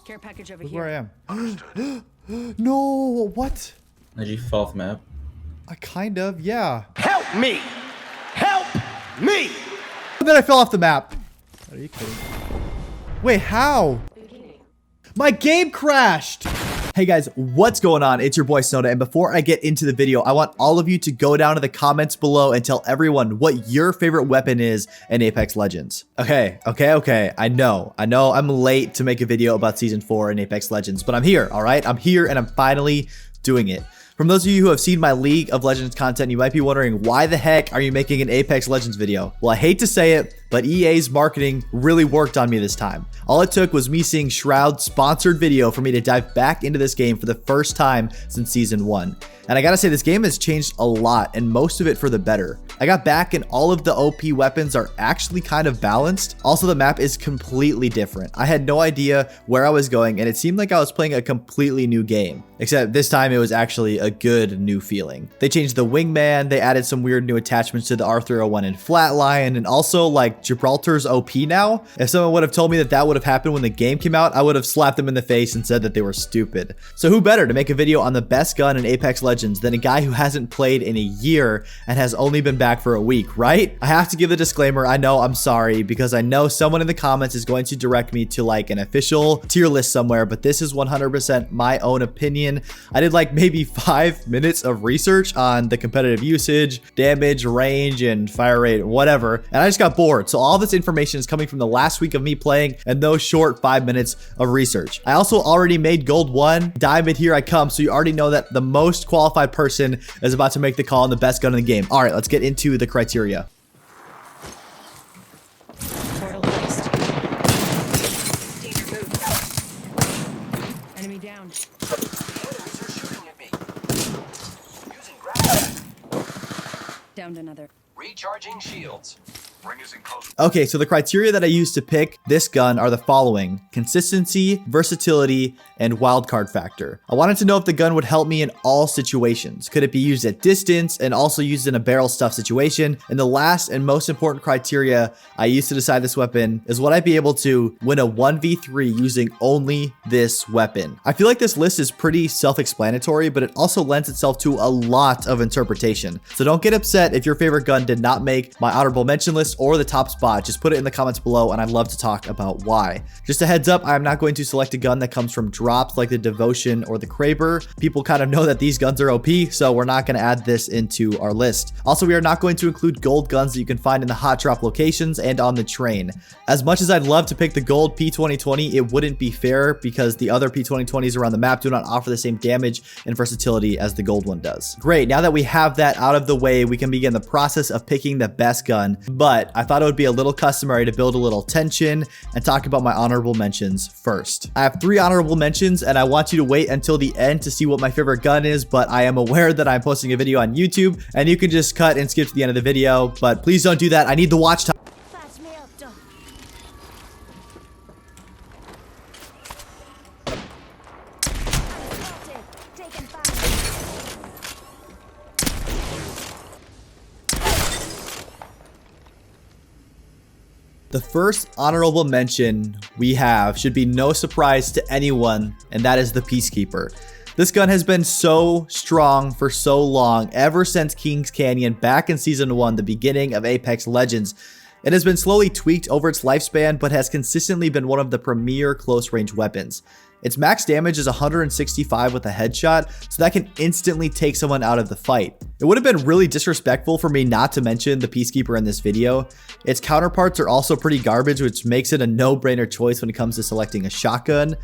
Care package over Look here. where I am. No, what? Did you fall off the map? I kind of, yeah. Help me! Help me! And then I fell off the map. Are you kidding? Wait, how? My game crashed. Hey guys, what's going on? It's your boy Soda, and before I get into the video, I want all of you to go down to the comments below and tell everyone what your favorite weapon is in Apex Legends. Okay. I know I'm late to make a video about Season 4 in Apex Legends, but I'm here, all right? I'm here and I'm finally doing it. From those of you who have seen my League of Legends content, you might be wondering, why the heck are you making an Apex Legends video? Well, I hate to say it, but EA's marketing really worked on me this time. All it took was me seeing Shroud's sponsored video for me to dive back into this game for the first time since Season 1. And I gotta say, this game has changed a lot, and most of it for the better. I got back and all of the OP weapons are actually kind of balanced. Also, the map is completely different. I had no idea where I was going, and it seemed like I was playing a completely new game. Except this time it was actually a good new feeling. They changed the wingman, they added some weird new attachments to the R301 and Flatline, and also like Gibraltar's OP now. If someone would have told me that that would have happened when the game came out, I would have slapped them in the face and said that they were stupid. So who better to make a video on the best gun in Apex Legends than a guy who hasn't played in a year and has only been back for a week, right? I have to give the disclaimer, I know, I'm sorry, because I know someone in the comments is going to direct me to like an official tier list somewhere, but this is 100% my own opinion. I did like maybe 5 minutes of research on the competitive usage, damage, range, and fire rate, whatever, and I just got bored. So all this information is coming from the last week of me playing and those short 5 minutes of research. I also already made Gold 1, Diamond, here I come, so you already know that the most qualified person is about to make the call on the best gun in the game. All right, let's get into the criteria. Portal placed. Danger moved. Enemy down. Enemies are shooting at me. Using gravity. Downed another. Recharging shields. Ring is in close. Okay, so the criteria that I used to pick this gun are the following: consistency, versatility, and wildcard factor. I wanted to know if the gun would help me in all situations. Could it be used at distance and also used in a barrel stuff situation? And the last and most important criteria I used to decide this weapon is would I be able to win a 1v3 using only this weapon? I feel like this list is pretty self-explanatory, but it also lends itself to a lot of interpretation. So don't get upset if your favorite gun did not make my honorable mention list or the top spot. Just put it in the comments below and I'd love to talk about why. Just a heads up, I'm not going to select a gun that comes from drops like the Devotion or the Kraber. People kind of know that these guns are OP, so we're not going to add this into our list. Also, we are not going to include gold guns that you can find in the hot drop locations and on the train. As much as I'd love to pick the gold P2020, it wouldn't be fair because the other P2020s around the map do not offer the same damage and versatility as the gold one does. Great, now that we have that out of the way, we can begin the process of picking the best gun, but I thought it would be a little customary to build a little tension and talk about my honorable mentions first. I have 3 honorable mentions and I want you to wait until the end to see what my favorite gun is, but I am aware that I'm posting a video on YouTube and you can just cut and skip to the end of the video, but please don't do that. I need the watch time. Flash me up, Doc. Taken fire. The first honorable mention we have should be no surprise to anyone, and that is the Peacekeeper. This gun has been so strong for so long, ever since Kings Canyon back in Season 1, the beginning of Apex Legends. It has been slowly tweaked over its lifespan, but has consistently been one of the premier close-range weapons. Its max damage is 165 with a headshot, so that can instantly take someone out of the fight. It would have been really disrespectful for me not to mention the Peacekeeper in this video. Its counterparts are also pretty garbage, which makes it a no-brainer choice when it comes to selecting a shotgun.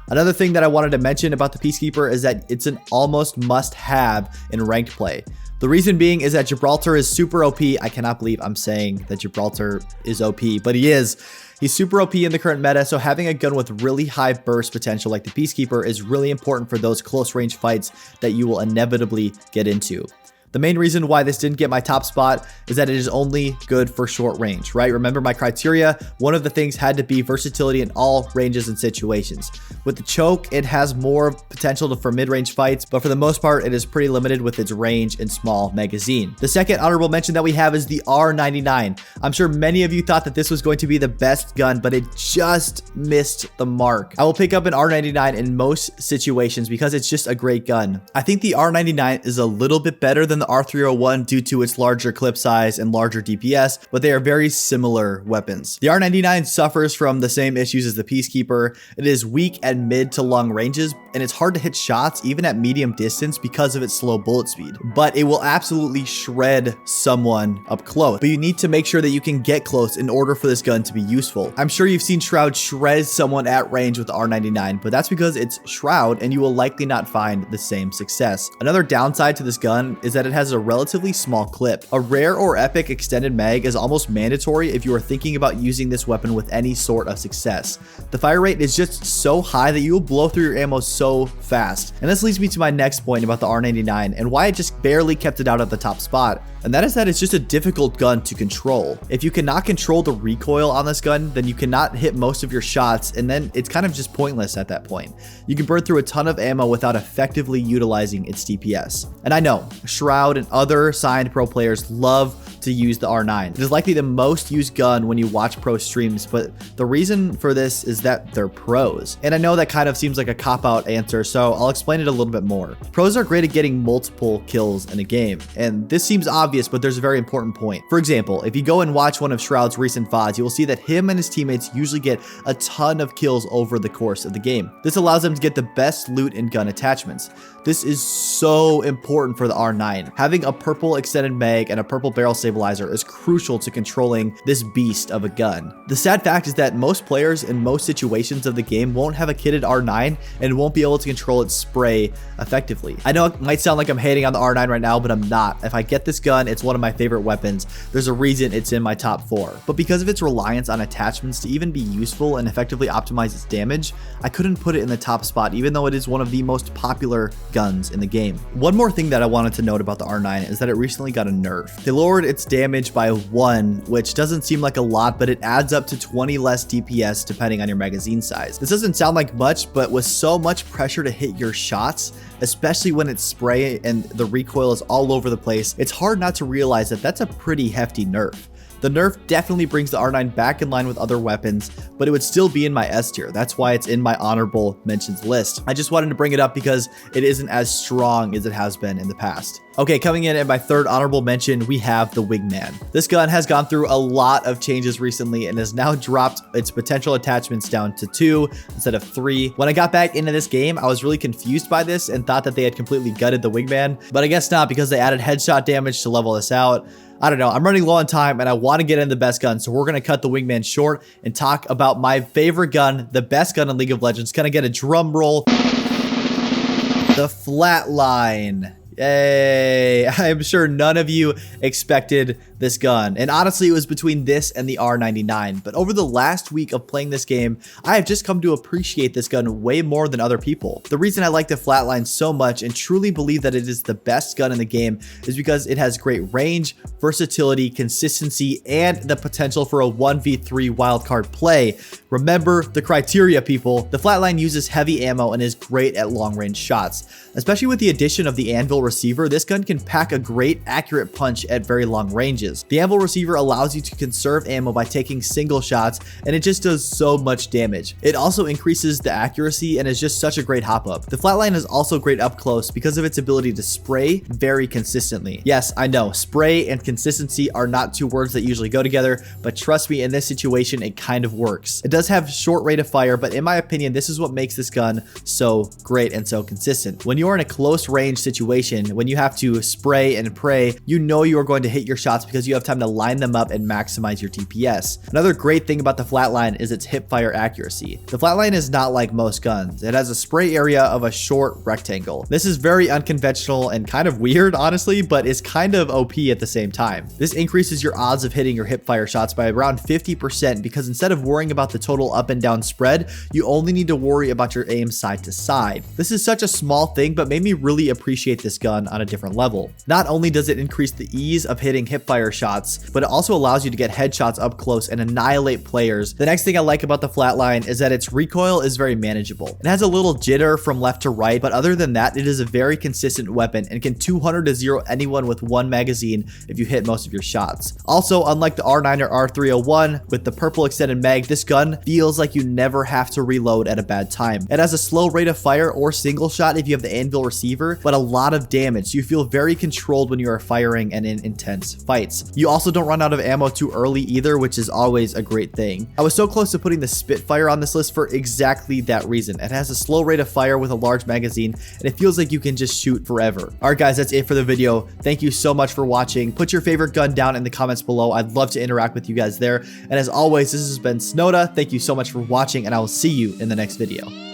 Another thing that I wanted to mention about the Peacekeeper is that it's an almost must-have in ranked play. The reason being is that Gibraltar is super OP. I cannot believe I'm saying that Gibraltar is OP, but he is. He's super OP in the current meta, so having a gun with really high burst potential like the Peacekeeper is really important for those close range fights that you will inevitably get into. The main reason why this didn't get my top spot is that it is only good for short range, right? Remember my criteria, one of the things had to be versatility in all ranges and situations. With the choke, it has more potential for mid-range fights, but for the most part, it is pretty limited with its range and small magazine. The second honorable mention that we have is the R99. I'm sure many of you thought that this was going to be the best gun, but it just missed the mark. I will pick up an R99 in most situations because it's just a great gun. I think the R99 is a little bit better than the R301 due to its larger clip size and larger DPS, but they are very similar weapons. The R99 suffers from the same issues as the Peacekeeper. It is weak at mid to long ranges, and it's hard to hit shots even at medium distance because of its slow bullet speed, but it will absolutely shred someone up close. But you need to make sure that you can get close in order for this gun to be useful. I'm sure you've seen Shroud shred someone at range with the R99, but that's because it's Shroud and you will likely not find the same success. Another downside to this gun is that it has a relatively small clip. A rare or epic extended mag is almost mandatory if you are thinking about using this weapon with any sort of success. The fire rate is just so high that you will blow through your ammo so fast. And this leads me to my next point about the R99 and why I just barely kept it out at the top spot. And that is that it's just a difficult gun to control. If you cannot control the recoil on this gun, then you cannot hit most of your shots, and then it's kind of just pointless at that point. You can burn through a ton of ammo without effectively utilizing its DPS. And I know, Shroud and other signed pro players love to use the R9. It is likely the most used gun when you watch pro streams, but the reason for this is that they're pros. And I know that kind of seems like a cop-out answer, so I'll explain it a little bit more. Pros are great at getting multiple kills in a game, and this seems obvious, but there's a very important point. For example, if you go and watch one of Shroud's recent VODs, you will see that him and his teammates usually get a ton of kills over the course of the game. This allows them to get the best loot and gun attachments. This is so important for the R9. Having a purple extended mag and a purple barrel stabilizer is crucial to controlling this beast of a gun. The sad fact is that most players in most situations of the game won't have a kitted R9 and won't be able to control its spray effectively. I know it might sound like I'm hating on the R9 right now, but I'm not. If I get this gun, it's one of my favorite weapons. There's a reason it's in my top 4. But because of its reliance on attachments to even be useful and effectively optimize its damage, I couldn't put it in the top spot, even though it is one of the most popular guns in the game. One more thing that I wanted to note about the R9 is that it recently got a nerf. They lowered its damage by 1, which doesn't seem like a lot, but it adds up to 20 less DPS depending on your magazine size. This doesn't sound like much, but with so much pressure to hit your shots, especially when it's spray and the recoil is all over the place, it's hard not to realize that that's a pretty hefty nerf. The nerf definitely brings the R9 back in line with other weapons, but it would still be in my S tier. That's why it's in my honorable mentions list. I just wanted to bring it up because it isn't as strong as it has been in the past. Okay, coming in at my third honorable mention, we have the Wingman. This gun has gone through a lot of changes recently and has now dropped its potential attachments down to 2 instead of 3. When I got back into this game, I was really confused by this and thought that they had completely gutted the Wingman, but I guess not because they added headshot damage to level this out. I don't know, I'm running low on time and I want to get in the best gun, so we're going to cut the Wingman short and talk about my favorite gun, the best gun in League of Legends. Can I get a drum roll? The Flatline. Yay! I'm sure none of you expected this gun, and honestly it was between this and the R99, but over the last week of playing this game, I have just come to appreciate this gun way more than other people. The reason I like the Flatline so much and truly believe that it is the best gun in the game is because it has great range, versatility, consistency, and the potential for a 1v3 wildcard play. Remember the criteria, people. The Flatline uses heavy ammo and is great at long range shots. Especially with the addition of the Anvil receiver, this gun can pack a great accurate punch at very long ranges. The Anvil receiver allows you to conserve ammo by taking single shots, and it just does so much damage. It also increases the accuracy and is just such a great hop up. The Flatline is also great up close because of its ability to spray very consistently. Yes, I know, spray and consistency are not two words that usually go together, but trust me, in this situation, it kind of works. It does have short rate of fire, but in my opinion, this is what makes this gun so great and so consistent. When you're in a close range situation, when you have to spray and pray, you know you are going to hit your shots because you have time to line them up and maximize your DPS. Another great thing about the Flatline is its hip fire accuracy. The Flatline is not like most guns. It has a spray area of a short rectangle. This is very unconventional and kind of weird, honestly, but is kind of OP at the same time. This increases your odds of hitting your hip fire shots by around 50% because instead of worrying about the total up and down spread, you only need to worry about your aim side to side. This is such a small thing, but made me really appreciate this gun on a different level. Not only does it increase the ease of hitting hipfire shots, but it also allows you to get headshots up close and annihilate players. The next thing I like about the flatline is that its recoil is very manageable. It has a little jitter from left to right, but other than that, it is a very consistent weapon and can 200 to 0 anyone with one magazine if you hit most of your shots. Also, unlike the R9 or R301 with the purple extended mag, this gun feels like you never have to reload at a bad time. It has a slow rate of fire or single shot if you have the anvil receiver, but a lot of damage, so you feel very controlled when you are firing and in intense fights. You also don't run out of ammo too early either, which is always a great thing. I was so close to putting the Spitfire on this list for exactly that reason. It has a slow rate of fire with a large magazine, and it feels like you can just shoot forever. Alright guys, that's it for the video. Thank you so much for watching. Put your favorite gun down in the comments below. I'd love to interact with you guys there. And as always, this has been Snowda. Thank you so much for watching, and I will see you in the next video.